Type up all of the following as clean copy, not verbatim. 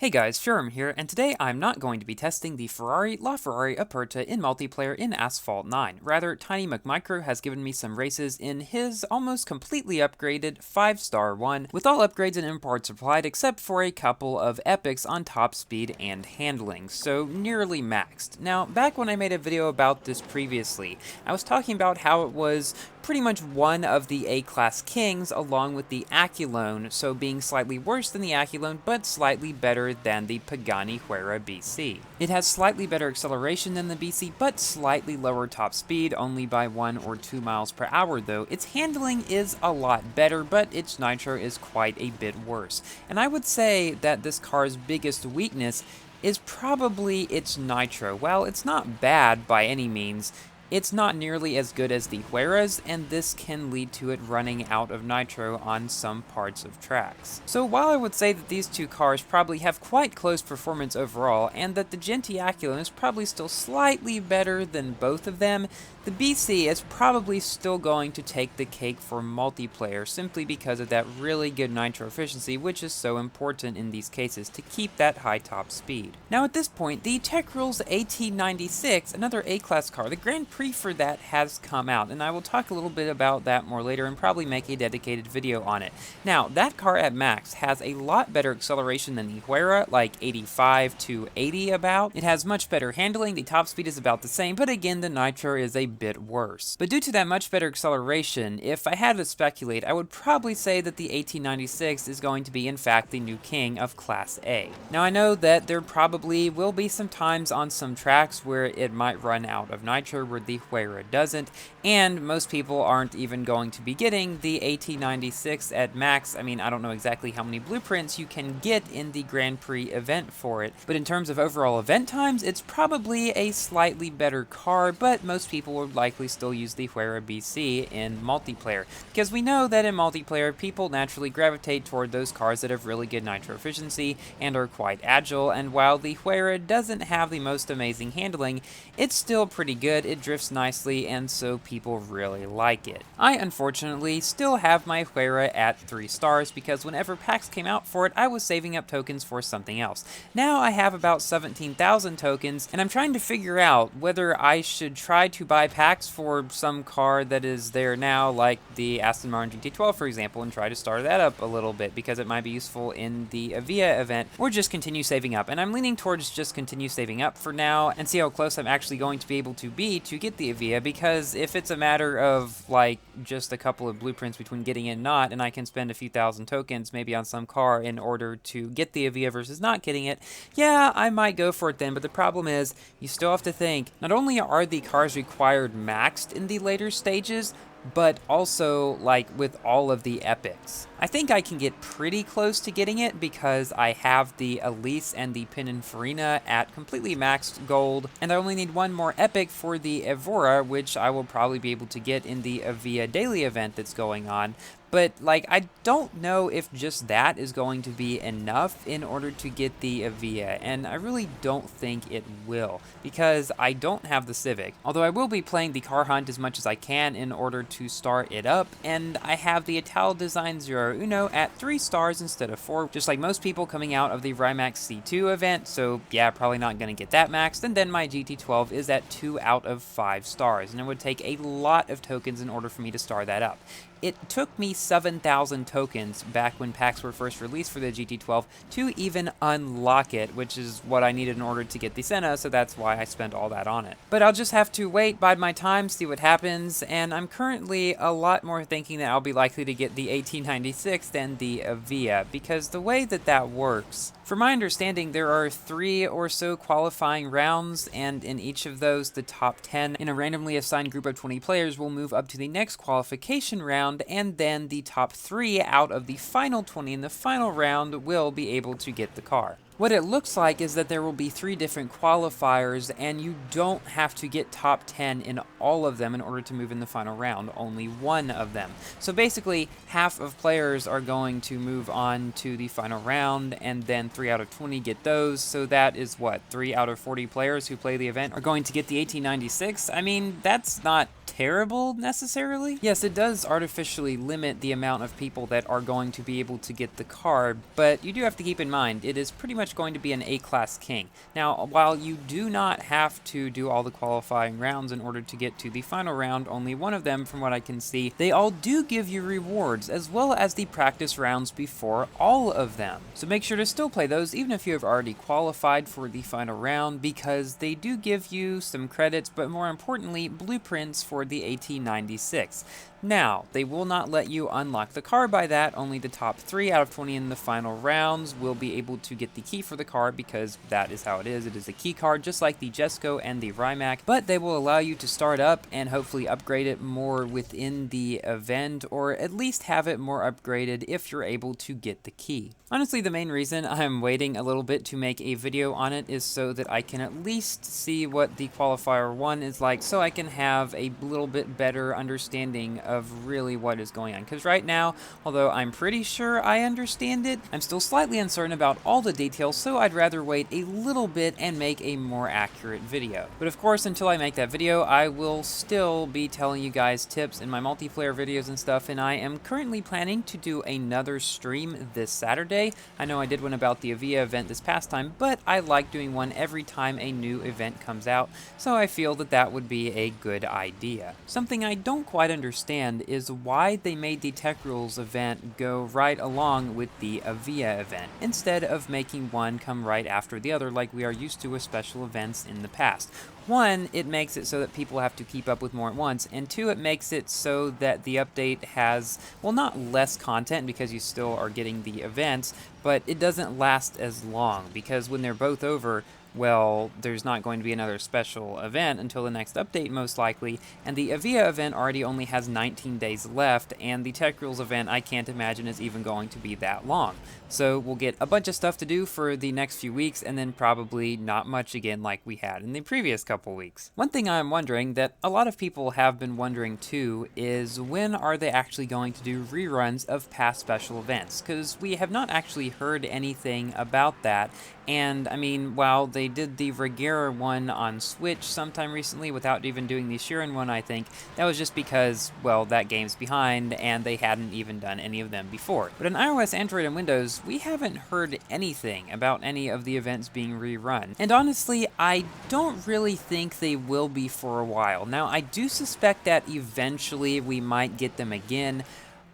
Hey guys, Sherm here, and today I'm not going to be testing the Ferrari LaFerrari Aperta in multiplayer in Asphalt 9. Rather, TinyMcMicro has given me some races in his almost completely upgraded 5-star one, with all upgrades and imports applied except for a couple of epics on top speed and handling, so nearly maxed. Now, back when I made a video about this previously, I was talking about how it was pretty much one of the A-class kings along with the Aculone, so being slightly worse than the Aculone but slightly better than the Pagani Huayra BC. It has slightly better acceleration than the BC but slightly lower top speed, only by 1 or 2 miles per hour though. Its handling is a lot better, but its nitro is quite a bit worse. And I would say that this car's biggest weakness is probably its nitro. While it's not bad by any means, it's not nearly as good as the Huayras, and this can lead to it running out of nitro on some parts of tracks. So while I would say that these two cars probably have quite close performance overall, and that the Genti Aculone is probably still slightly better than both of them, the BC is probably still going to take the cake for multiplayer simply because of that really good nitro efficiency, which is so important in these cases to keep that high top speed. Now at this point, the Techrules AT96, another A-class car, the Grand Prix for that has come out, and I will talk a little bit about that more later and probably make a dedicated video on it. Now, that car at max has a lot better acceleration than the Huayra, like 85 to 80 about. It has much better handling, the top speed is about the same, but again, the nitro is a bit worse. But due to that much better acceleration, if I had to speculate, I would probably say that the AT96 is going to be in fact the new king of Class A. Now I know that there probably will be some times on some tracks where it might run out of nitro where the Huayra doesn't, and most people aren't even going to be getting the AT96 at max. I mean, I don't know exactly how many blueprints you can get in the Grand Prix event for it, but in terms of overall event times, it's probably a slightly better car, but most people would likely still use the Huayra BC in multiplayer, because we know that in multiplayer, people naturally gravitate toward those cars that have really good nitro efficiency and are quite agile, and while the Huayra doesn't have the most amazing handling, it's still pretty good, it drifts nicely, and so people really like it. I unfortunately still have my Huayra at 3 stars because whenever packs came out for it, I was saving up tokens for something else. Now I have about 17,000 tokens, and I'm trying to figure out whether I should try to buy packs for some car that is there now, like the Aston Martin GT12 for example, and try to start that up a little bit because it might be useful in the Avia event, or just continue saving up. And I'm leaning towards just continue saving up for now and see how close I'm actually going to be able to be to get the Avia, because if it's a matter of like just a couple of blueprints between getting it and not, and I can spend a few thousand tokens maybe on some car in order to get the Avia versus not getting it, yeah, I might go for it then. But the problem is, you still have to think, not only are the cars required maxed in the later stages, but also like with all of the epics. I think I can get pretty close to getting it because I have the Elise and the Pininfarina at completely maxed gold, and I only need one more epic for the Evora, which I will probably be able to get in the Avia daily event that's going on. But like, I don't know if just that is going to be enough in order to get the Avia, and I really don't think it will, because I don't have the Civic, although I will be playing the car hunt as much as I can in order to start it up, and I have the Ital Design Zero Uno at 3 stars instead of 4, just like most people coming out of the Rimac C2 event, so yeah, probably not going to get that maxed. And then my GT12 is at 2 out of 5 stars, and it would take a lot of tokens in order for me to start that up. It took me 7,000 tokens back when packs were first released for the GT12 to even unlock it, which is what I needed in order to get the Senna, so that's why I spent all that on it. But I'll just have to wait, bide my time, see what happens, and I'm currently a lot more thinking that I'll be likely to get the AT96 than the Avia, because the way that that works, from my understanding, there are 3 or so qualifying rounds, and in each of those, the top 10 in a randomly assigned group of 20 players will move up to the next qualification round, and then the top 3 out of the final 20 in the final round will be able to get the car. What it looks like is that there will be 3 different qualifiers, and you don't have to get top 10 in all of them in order to move in the final round, only one of them. So basically, half of players are going to move on to the final round, and then 3 out of 20 get those, so that is what, 3 out of 40 players who play the event are going to get the AT96? I mean, that's not terrible necessarily. Yes, it does artificially limit the amount of people that are going to be able to get the car, but you do have to keep in mind it is pretty much going to be an A-class king. Now, while you do not have to do all the qualifying rounds in order to get to the final round, only one of them from what I can see, they all do give you rewards as well as the practice rounds before all of them. So make sure to still play those even if you have already qualified for the final round, because they do give you some credits, but more importantly, blueprints for the AT96. Now, they will not let you unlock the car by that. Only the top 3 out of 20 in the final rounds will be able to get the key for the car, because that is how it is. It is a key card, just like the Jesco and the Rimac, but they will allow you to start up and hopefully upgrade it more within the event, or at least have it more upgraded if you're able to get the key. Honestly, the main reason I'm waiting a little bit to make a video on it is so that I can at least see what the qualifier 1 is like, so I can have a little bit better understanding of really what is going on. Because right now, although I'm pretty sure I understand it, I'm still slightly uncertain about all the details, so I'd rather wait a little bit and make a more accurate video. But of course, until I make that video, I will still be telling you guys tips in my multiplayer videos and stuff, and I am currently planning to do another stream this Saturday. I know I did one about the Avia event this past time, but I like doing one every time a new event comes out, so I feel that that would be a good idea. Something I don't quite understand is why they made the Techrules event go right along with the Avia event, instead of making one come right after the other like we are used to with special events in the past. One, it makes it so that people have to keep up with more at once, and two, it makes it so that the update has, well, not less content because you still are getting the events, but it doesn't last as long, because when they're both over, well, there's not going to be another special event until the next update most likely, and the Avia event already only has 19 days left, and the Techrules event I can't imagine is even going to be that long. So we'll get a bunch of stuff to do for the next few weeks, and then probably not much again like we had in the previous couple weeks. One thing I'm wondering, that a lot of people have been wondering too, is when are they actually going to do reruns of past special events? Because we have not actually heard anything about that, and I mean, while they did the Regera one on Switch sometime recently without even doing the Sheeran one, I think, that was just because, well, that game's behind and they hadn't even done any of them before. But on iOS, Android, and Windows, we haven't heard anything about any of the events being rerun. And honestly, I don't really think they will be for a while. Now, I do suspect that eventually we might get them again,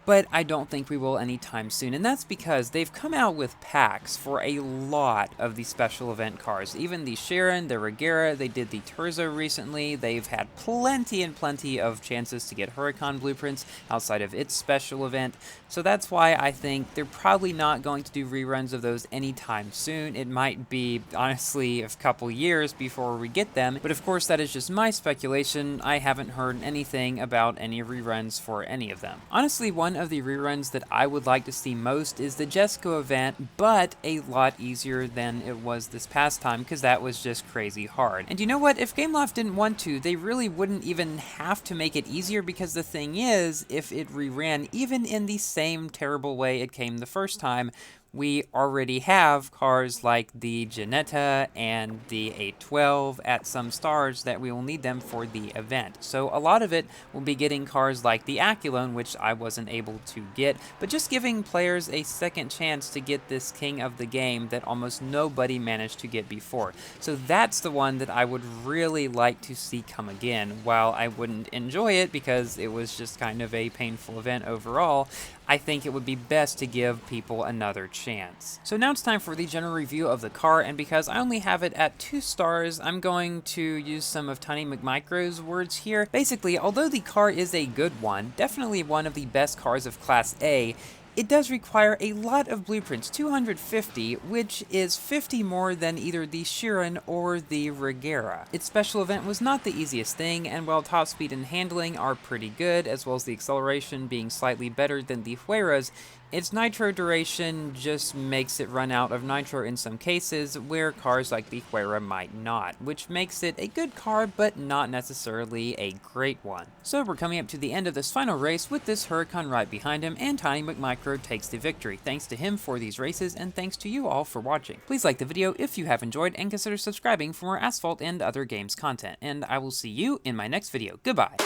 but I don't think we will anytime soon, and that's because they've come out with packs for a lot of these special event cars. Even the Sharon, the Regera, they did the Terzo recently. They've had plenty and plenty of chances to get Huracan blueprints outside of its special event, so that's why I think they're probably not going to do reruns of those anytime soon. It might be, honestly, a couple years before we get them, but of course that is just my speculation. I haven't heard anything about any reruns for any of them. Honestly, one of the reruns that I would like to see most is the Jesco event, but a lot easier than it was this past time, because that was just crazy hard. And you know what? If Gameloft didn't want to, they really wouldn't even have to make it easier, because the thing is, if it reran even in the same terrible way it came the first time, we already have cars like the Ginetta and the A12 at some stars that we will need them for the event. So a lot of it will be getting cars like the Aculone, which I wasn't able to get, but just giving players a second chance to get this king of the game that almost nobody managed to get before. So that's the one that I would really like to see come again. While I wouldn't enjoy it because it was just kind of a painful event overall, I think it would be best to give people another chance. So now it's time for the general review of the car, and because I only have it at 2 stars, I'm going to use some of TinyMcMicro's words here. Basically, although the car is a good one, definitely one of the best cars of Class A, it does require a lot of blueprints, 250, which is 50 more than either the Sheeran or the Regera. Its special event was not the easiest thing, and while top speed and handling are pretty good, as well as the acceleration being slightly better than the Huera's, Its nitro duration just makes it run out of nitro in some cases where cars like the Huayra might not, which makes it a good car but not necessarily a great one. So we're coming up to the end of this final race with this Huracan right behind him, and TinyMcMicro takes the victory. Thanks to him for these races, and thanks to you all for watching. Please like the video if you have enjoyed, and consider subscribing for more Asphalt and other games content, and I will see you in my next video. Goodbye!